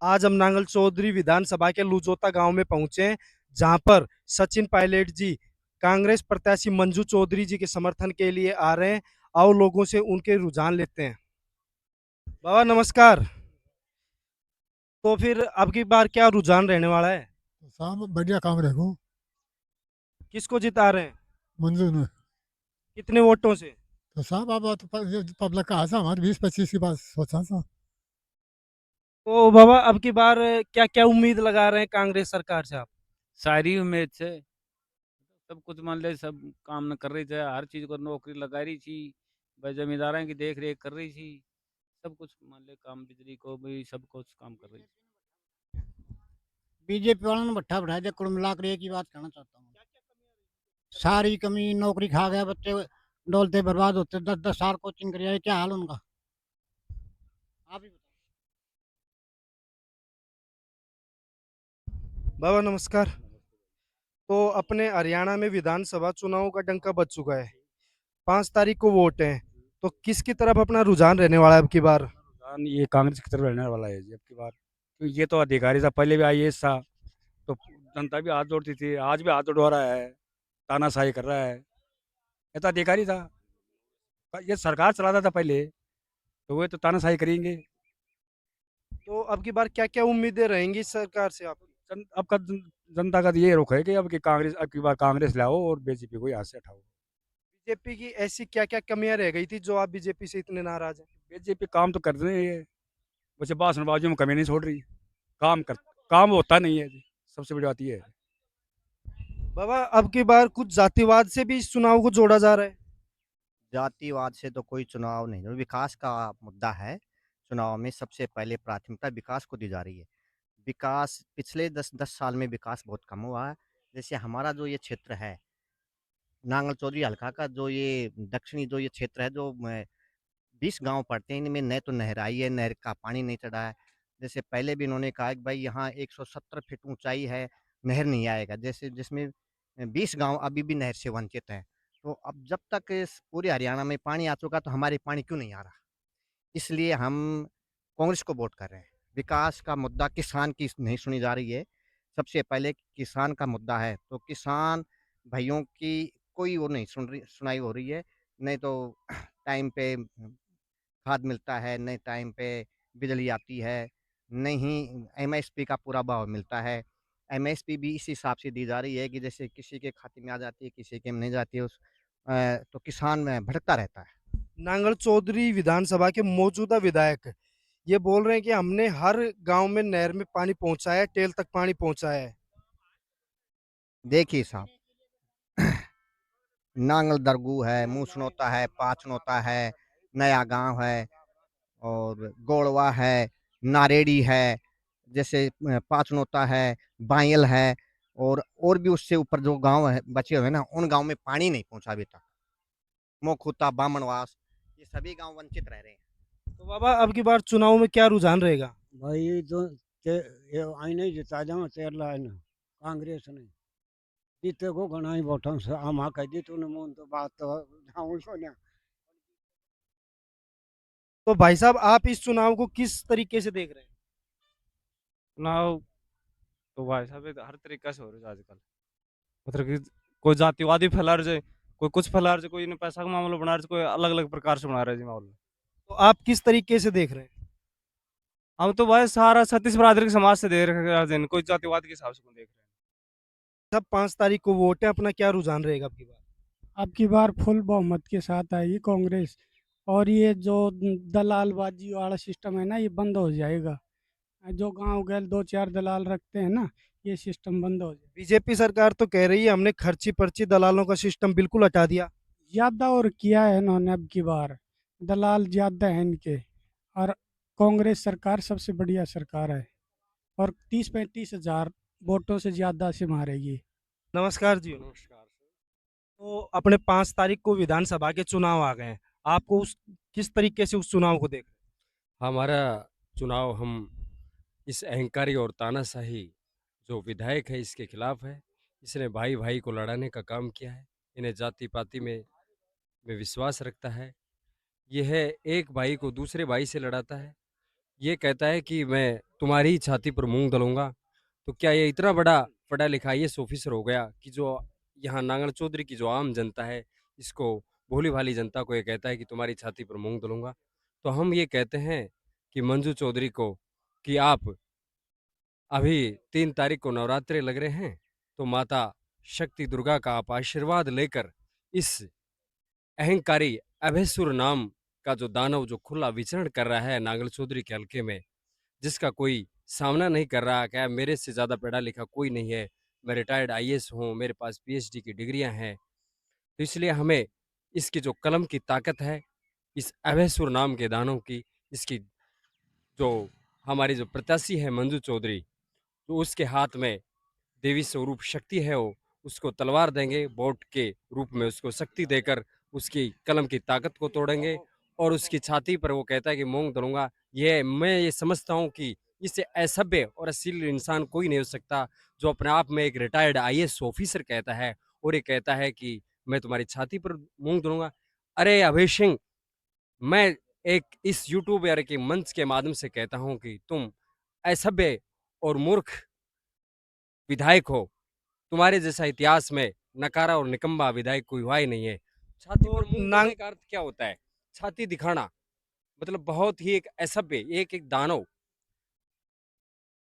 आज हम नांगल चौधरी विधानसभा के लुजोता गांव में पहुंचे हैं, जहां पर सचिन पायलट जी कांग्रेस प्रत्याशी मंजू चौधरी जी के समर्थन के लिए आ रहे हैं। आओ लोगों से उनके रुझान लेते हैं। बाबा नमस्कार। तो फिर अब की बार क्या रुझान रहने वाला है? तो साहब बढ़िया काम रखूँ। किसको जिता रहे हैं? मंजूर में। कितने वोटों से? तो साहब आप तो पब्लिक का आशा हमारे 20-25 की बात सोचा था। तो बाबा अब की बार क्या क्या उम्मीद लगा रहे हैं कांग्रेस सरकार से आप? सारी उम्मीद से सब कुछ मान ले सब काम न कर रही थी, हर चीज को नौकरी लगा रही थी भाई, जमींदारों की देख रेख कर रही थी, सब कुछ मान ले काम, बिजली को भी सब कुछ काम कर रही थी। बीजेपी वालों ने भट्ठा बढ़ा दिया। कुल मिलाकर एक ही बात कहना चाहता हूँ, सारी कमी, नौकरी खा गए बच्चे, डोलते बर्बाद होते, 10-10 साल कोचिंग कर क्या हाल उनका। आप ही बताओ। बाबा नमस्कार। तो अपने हरियाणा में विधानसभा चुनाव का डंका बज चुका है। 5 तारीख को वोट है। तो किसकी तरफ अपना रुझान रहने वाला है अब की बार? रुझान ये कांग्रेस की तरफ रहने वाला है जी अब की बार, क्योंकि ये तो अधिकारी था, पहले भी आईएएस था, तो जनता भी हाथ जोड़ती थी, आज भी हाथ जोड़वा रहा है, तानाशाही कर रहा है। ये तो अधिकारी था, ये सरकार चलाता था पहले, तो वो तो तानाशाही करेंगे। तो अब की बार क्या क्या उम्मीदें रहेंगी सरकार से आपकी? अब का जनता का तो ये रुख है कि अब की कांग्रेस, अब की बार कांग्रेस लाओ और बीजेपी को यहाँ से हटाओ। बीजेपी की ऐसी क्या क्या कमियां रह गई थी जो आप बीजेपी से इतने नाराज हैं? बीजेपी काम तो कर रही है, वैसे भाषणबाजियों में कमी नहीं छोड़ रही, काम कर, काम होता नहीं है जी, सबसे बड़ी बात ये है। बाबा अब की बार कुछ जातिवाद से भी इस चुनाव को जोड़ा जा रहा है। जातिवाद से तो कोई चुनाव नहीं, विकास का मुद्दा है। चुनाव में सबसे पहले प्राथमिकता विकास को दी जा रही है। विकास पिछले 10 साल में विकास बहुत कम हुआ है। जैसे हमारा जो ये क्षेत्र है, नांगल चौधरी हल्का का जो ये दक्षिणी जो ये क्षेत्र है, जो 20 गांव पड़ते हैं, इनमें न तो नहर आई है, नहर का पानी नहीं चढ़ा है। जैसे पहले भी इन्होंने कहा कि भाई यहाँ 170 फीट ऊंचाई है, नहर नहीं आएगा, जैसे जिसमें 20 गांव अभी भी नहर से वंचित हैं। तो अब जब तक इस पूरे हरियाणा में पानी आ चुका, तो हमारे पानी क्यों नहीं आ रहा? इसलिए हम कांग्रेस को वोट कर रहे हैं। विकास का मुद्दा किसान की नहीं सुनी जा रही है। सबसे पहले किसान का मुद्दा है, तो किसान भाइयों की कोई वो नहीं सुनाई हो रही है। नहीं तो टाइम पे खाद मिलता है, नहीं टाइम पे बिजली आती है, नहीं एमएसपी का पूरा भाव मिलता है। एमएसपी भी इस हिसाब से दी जा रही है कि जैसे किसी के खाते में आ जाती है, किसी के में नहीं जाती है, तो किसान में भटकता रहता है। नांगल चौधरी विधानसभा के मौजूदा विधायक ये बोल रहे हैं कि हमने हर गांव में नहर में पानी पहुंचाया है, टेल तक पानी पहुंचाया है। देखिए साहब, नांगल दरगू है, मूसनोता है, पाचनोता है, नया गांव है, और गोड़वा है, नारेड़ी है, जैसे पाचनोता है, बायल है, और भी उससे ऊपर जो गांव है बचे हुए हैं ना, उन गांव में पानी नहीं पहुंचा अभी तक। मोखुता, बामनवास, ये सभी गांव वंचित रह रहे हैं। तो बाबा अब की बार चुनाव में क्या रुझान रहेगा? भाई जो ये आई नहीं जिता जाओ चेरला है ना, कांग्रेस ने जीते को घना ही वोटों से हम कह दी तूने मुंह तो बात तो जाऊं को ना। तो भाई साहब आप इस चुनाव को किस तरीके से देख रहे हैं? चुनाव तो भाई साहब ये तो हर तरीके से हो रहा है आजकल, मतलब कि कोई जातिवाद भी फैला रहे, कोई कुछ फैला रहे, कोई इन्हें पैसा का मामला बना रहे, कोई अलग अलग प्रकार से बना रहे जी मामला। तो आप किस तरीके से देख रहे हैं? हम तो भाई सारा छत्तीस बरादरी के समाज से देख रहे हैं, कोई जातिवाद के हिसाब से कौन देख रहे हैं। सब 5 तारीख को वोट है, अपना क्या रुझान रहेगा अब की बार? अब की बार फुल बहुमत के साथ आएगी कांग्रेस। और ये जो दलालबाजी वाला सिस्टम है ना, ये बंद हो जाएगा। जो गांव गए 2-4 दलाल रखते हैं ना, ये सिस्टम बंद हो जाएगा। बीजेपी सरकार तो कह रही है हमने खर्ची पर्ची दलालों का सिस्टम बिल्कुल हटा दिया। ज़्यादा और किया है इन्होंने अब की बार, दलाल ज़्यादा हैं इनके। और कांग्रेस सरकार सबसे बढ़िया सरकार है, और 30-35 हज़ार वोटों से ज़्यादा से मारेगी। नमस्कार जी। नमस्कार। तो अपने 5 तारीख को विधानसभा के चुनाव आ गए हैं। आपको उस किस तरीके से उस चुनाव को देख? हमारा चुनाव हम इस अहंकारी और तानाशाही जो विधायक है इसके खिलाफ है। इसने भाई भाई को लड़ाने का काम किया है। इन्हें जाति पाति में विश्वास रखता है। यह एक भाई को दूसरे भाई से लड़ाता है। ये कहता है कि मैं तुम्हारी ही छाती पर मूँग दलूँगा, तो क्या ये इतना बड़ा पढ़ा लिखा आईएएस ऑफिसर हो गया कि जो यहाँ नांगल चौधरी की जो आम जनता है, इसको भोली-भाली जनता को ये कहता है कि तुम्हारी छाती पर मूँग दलूँगा। तो हम ये कहते हैं कि मंजू चौधरी को कि आप अभी 3 तारीख को नवरात्रे लग रहे हैं, तो माता शक्ति दुर्गा का आप आशीर्वाद लेकर इस अहंकारी अभयसुर नाम का जो दानव जो खुला विचरण कर रहा है नांगल चौधरी के हलके में, जिसका कोई सामना नहीं कर रहा, क्या मेरे से ज़्यादा पढ़ा लिखा कोई नहीं है, मैं रिटायर्ड आईएएस हूँ, मेरे पास पीएचडी की डिग्रियाँ हैं। तो इसलिए हमें इसकी जो कलम की ताकत है, इस अभयसुर नाम के दानव की, इसकी जो हमारी जो प्रत्याशी है मंजू चौधरी, तो उसके हाथ में देवी स्वरूप शक्ति है वो, उसको तलवार देंगे, वोट के रूप में उसको शक्ति देकर उसकी कलम की ताकत को तोड़ेंगे और उसकी छाती पर वो कहता है कि मूँग दलूँगा। मैं ये समझता हूँ कि इससे असभ्य और अश्लील इंसान कोई नहीं हो सकता, जो अपने आप में एक रिटायर्ड आईएएस ऑफिसर कहता है और ये कहता है कि मैं तुम्हारी छाती पर मूँग दलूँगा। अरे अभय सिंह, मैं एक इस यूट्यूब यार के मंच के माध्यम से कहता हूँ कि तुम असभ्य और मूर्ख विधायक हो। तुम्हारे जैसा इतिहास में नकारा और निकम्मा विधायक कोई हुआ ही नहीं है। छाती तो पर मूँग नांग दलने का अर्थ क्या होता है? छाती दिखाना, मतलब बहुत ही एक असभ्य, एक दानव।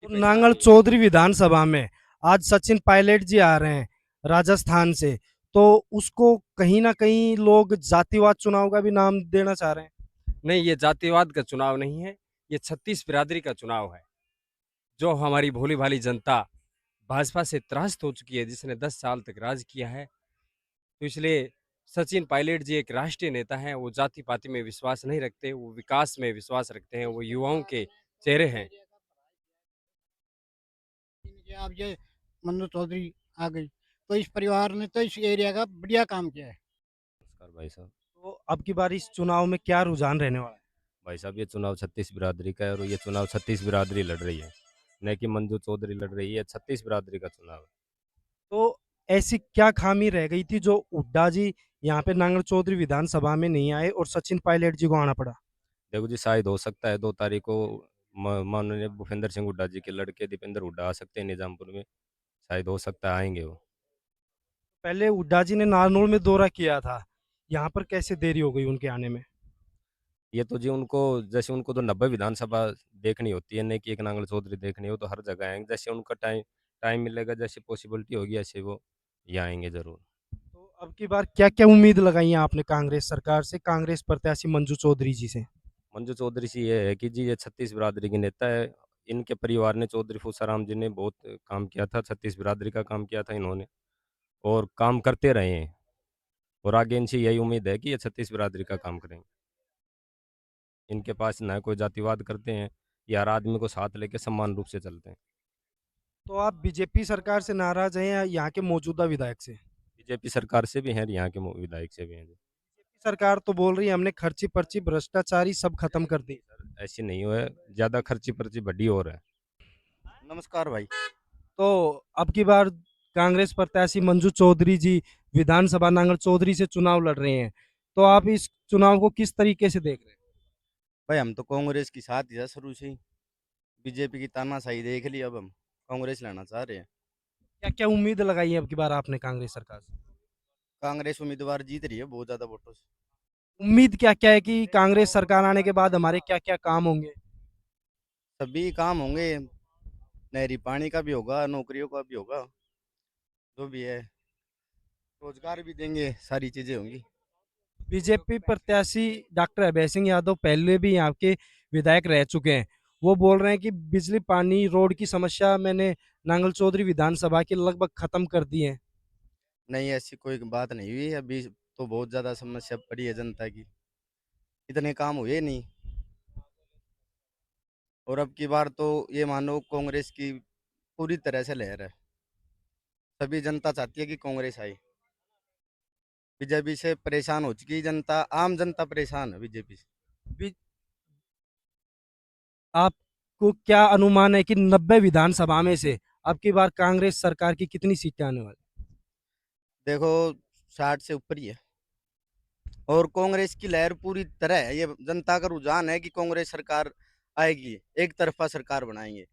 तो ये नांगल पहचान चौधरी विधानसभा में आज सचिन पायलट जी आ रहे हैं राजस्थान से, तो उसको कहीं ना कहीं लोग जातिवाद चुनाव का भी नाम देना चाह रहे हैं। नहीं, ये जातिवाद का चुनाव नहीं है, ये 36 बिरादरी का चुनाव है। जो हमारी भोली-भाली जनता भाजपा से त्रस्त हो चुकी है, जिसने 10 साल तक राज किया है, तो इसलिए सचिन पायलट जी एक राष्ट्रीय नेता हैं, वो जाति-पाति में विश्वास नहीं रखते, वो विकास में विश्वास रखते हैं, वो युवाओं के चेहरे हैं। इनके अब ये मन्नू चौधरी आ गई, तो इस परिवार ने तो इस एरिया का बढ़िया काम किया है। नमस्कार भाई साहब। तो अब की बार इस चुनाव में क्या रुझान रहने वाला है? भाई साहब ये चुनाव 36 बिरादरी का है और ये चुनाव 36 बिरादरी लड़ रही है, न कि मंजू चौधरी लड़ रही है। 36 बिरादरी का चुनाव है। तो ऐसी क्या खामी रह गई थी जो हुड्डा जी यहाँ पे नांगल चौधरी विधानसभा में नहीं आए और सचिन पायलट जी को आना पड़ा? देखो जी, शायद हो सकता है 2 तारीख को माननीय भूपेंद्र सिंह हुड्डा जी के लड़के दीपेंद्र हुड्डा आ सकते हैं निजामपुर में। शायद हो सकता है आएंगे वो। पहले हुड्डा जी ने नारनौल में दौरा किया था, यहाँ पर कैसे देरी हो गई उनके आने में? ये तो जी उनको, जैसे उनको तो 90 विधानसभा देखनी होती है, नहीं कि एक नांगल चौधरी देखनी हो, तो हर जगह आएंगे। जैसे उनका टाइम टाइम मिलेगा, जैसे पॉसिबिलिटी होगी, ऐसे वो यहाँ आएंगे जरूर। तो अब की बार क्या-क्या उम्मीद लगाई है आपने कांग्रेस सरकार से, कांग्रेस प्रत्याशी मंजू चौधरी जी से? मंजू चौधरी से ये है कि जी ये 36 बिरादरी के नेता है। इनके परिवार ने, चौधरी फूसाराम जी ने बहुत काम किया था, 36 बिरादरी का काम किया था इन्होंने और काम करते रहे हैं। और आगे इनसे यही उम्मीद है कि ये 36 बिरादरी का काम करेंगे। इनके पास ना कोई जातिवाद करते हैं, ये हर आदमी को साथ लेके समान रूप से चलते हैं। तो आप बीजेपी सरकार से नाराज़ हैं या यहाँ के मौजूदा विधायक से? बीजेपी सरकार से भी हैं, यहाँ के विधायक से भी हैं। बीजेपी सरकार तो बोल रही है हमने खर्ची-पर्ची, भ्रष्टाचारी सब खत्म कर दी। सर ऐसी नहीं हुआ है, ज़्यादा खर्ची पर्ची बढ़ी और है। नमस्कार भाई। तो अब की बार कांग्रेस प्रत्याशी मंजू चौधरी जी विधानसभा नांगल चौधरी से चुनाव लड़ रहे हैं। तो आप इस चुनाव को किस तरीके से देख रहे हैं? भाई हम तो कांग्रेस की साथ ही है शुरू से ही। बीजेपी की तानाशाही देख ली, अब हम कांग्रेस लाना चाह रहे हैं। क्या-क्या उम्मीद लगाई है अब की बार आपने कांग्रेस सरकार से? कांग्रेस उम्मीदवार जीत रही है बहुत ज़्यादा वोटों से। उम्मीद क्या-क्या है कि कांग्रेस सरकार आने के बाद हमारे क्या-क्या काम होंगे? सभी काम होंगे, नहरी पानी का भी होगा, नौकरियों का भी होगा, जो भी है, रोजगार भी देंगे, सारी चीज़ें होंगी। बीजेपी प्रत्याशी डॉक्टर अभय सिंह यादव पहले भी यहाँ के विधायक रह चुके हैं। वो बोल रहे हैं कि बिजली, पानी, रोड की समस्या मैंने नांगल चौधरी विधानसभा की लगभग खत्म कर दी है। नहीं, ऐसी कोई बात नहीं हुई, अभी तो बहुत ज़्यादा समस्या पड़ी है जनता की, इतने काम हुए नहीं। और अब की बार तो ये मानो कांग्रेस की पूरी तरह से लहर है, सभी जनता चाहती है कि कांग्रेस आए। बीजेपी से परेशान हो चुकी जनता, आम जनता परेशान है बीजेपी से। बी- आपको क्या अनुमान है कि 90 विधानसभा में से अब की बार कांग्रेस सरकार की कितनी सीटें आने वाली? देखो, 60 से ऊपर ही है और कांग्रेस की लहर पूरी तरह है, ये जनता का रुझान है कि कांग्रेस सरकार आएगी, एक तरफा सरकार बनाएंगे।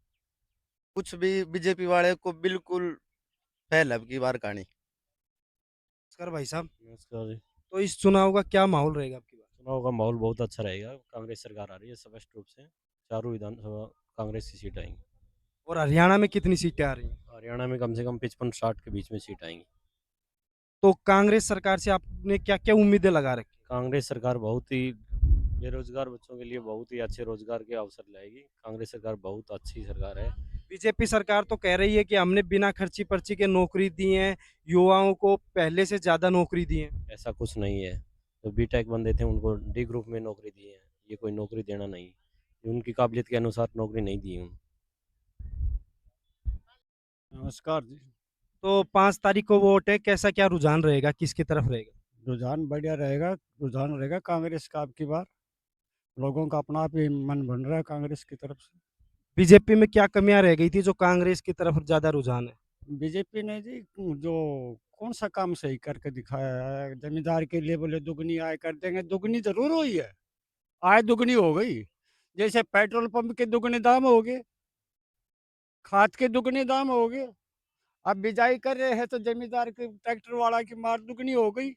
कुछ भी बीजेपी वाले को बिल्कुल फेल है अब की बार कहानी। नमस्कार भाई साहब। नमस्कार जी। तो इस चुनाव का क्या माहौल रहेगा आपकी बार? चुनाव का माहौल बहुत अच्छा रहेगा। कांग्रेस सरकार आ रही है स्पष्ट रूप से। चारों विधानसभा कांग्रेस की सीट आएंगी। और हरियाणा में कितनी सीटें आ रही हैं? हरियाणा में कम से कम 55-60 के बीच में सीट आएंगी। तो कांग्रेस सरकार से आपने क्या-क्या उम्मीदें लगा रखी? कांग्रेस सरकार बहुत ही बेरोजगार बच्चों के लिए बहुत ही अच्छे रोजगार के अवसर लाएगी। कांग्रेस सरकार बहुत अच्छी सरकार है। बीजेपी सरकार तो कह रही है कि हमने बिना खर्ची पर्ची के नौकरी दी है, युवाओं को पहले से ज़्यादा नौकरी दी है। ऐसा कुछ नहीं है। जो बीटेक बंदे थे उनको डी ग्रुप में नौकरी दी है। ये कोई नौकरी देना नहीं। उनकी काबिलियत के अनुसार नौकरी नहीं दी उन्हें। नमस्कार जी। तो 5 तारीख को वोट है, कैसा क्या रुझान रहेगा, किसकी तरफ रहेगा? रुझान बढ़िया रहेगा, रुझान रहेगा कांग्रेस का अब की बार। लोगों का अपना आप ही मन बन रहा है कांग्रेस की तरफ से। बीजेपी में क्या कमियाँ रह गई थी जो कांग्रेस की तरफ ज़्यादा रुझान है? बीजेपी ने जी जो कौन सा काम सही करके दिखाया है, जमींदार के लिए बोले दुगनी आय कर देंगे, दुगनी जरूर हुई है, आय दुगनी हो गई। जैसे पेट्रोल पंप के दुगने दाम हो गए, खाद के दुगने दाम हो गए। अब बिजाई कर रहे हैं तो जमींदार के ट्रैक्टर वाला की मार दुगनी हो गई।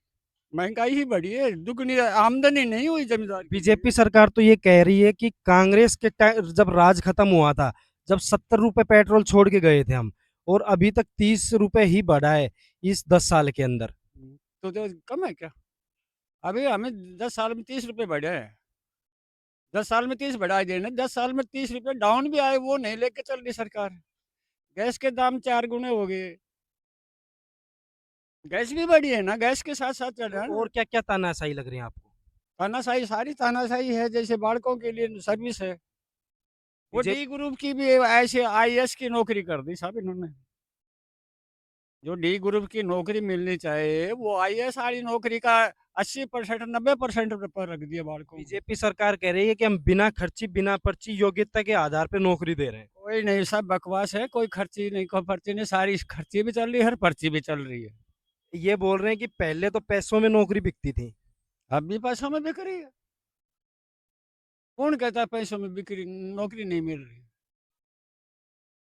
महंगाई ही बढ़ी है, दुगनी आमदनी नहीं हुई जमींदार की। बीजेपी सरकार तो ये कह रही है कि कांग्रेस के जब राज खत्म हुआ था, जब 70 रुपए पेट्रोल छोड़ के गए थे हम, और अभी तक 30 रुपए ही बढ़ा है इस 10 साल के अंदर। तो कम है क्या? अभी हमें 10 साल में 30 रुपए बढ़े हैं। 10 साल में 30 बढ़ा देना, 10 साल में 30 रुपए डाउन भी आए वो नहीं लेके चल रही सरकार। गैस के दाम 4 गुने हो गए। गैस भी बढ़ी है ना, गैस के साथ साथ चल रहा है ना। और क्या-क्या तानाशाही लग रही है आपको? तानाशाही सारी तानाशाही है, जैसे बालकों के लिए सर्विस है। वो बीजे डी ग्रुप की भी ऐसे आईएएस की नौकरी कर दी साहब इन्होंने। जो डी ग्रुप की नौकरी मिलनी चाहिए वो आईएएस वाली नौकरी का 80% 90% पर रख दिया बालकों को। बीजेपी सरकार कह रही है कि हम बिना खर्ची, बिना पर्ची योग्यता के आधार पे नौकरी दे रहे हैं। कोई नहीं, सब बकवास है। कोई खर्ची नहीं, कोई पर्ची नहीं, सारी खर्ची भी चल रही है, हर पर्ची भी चल रही है। ये बोल रहे हैं कि पहले तो पैसों में नौकरी बिकती थी। अब भी पैसों में बिक रही है। कौन कहता है पैसों में बिक्री नौकरी नहीं मिल रही?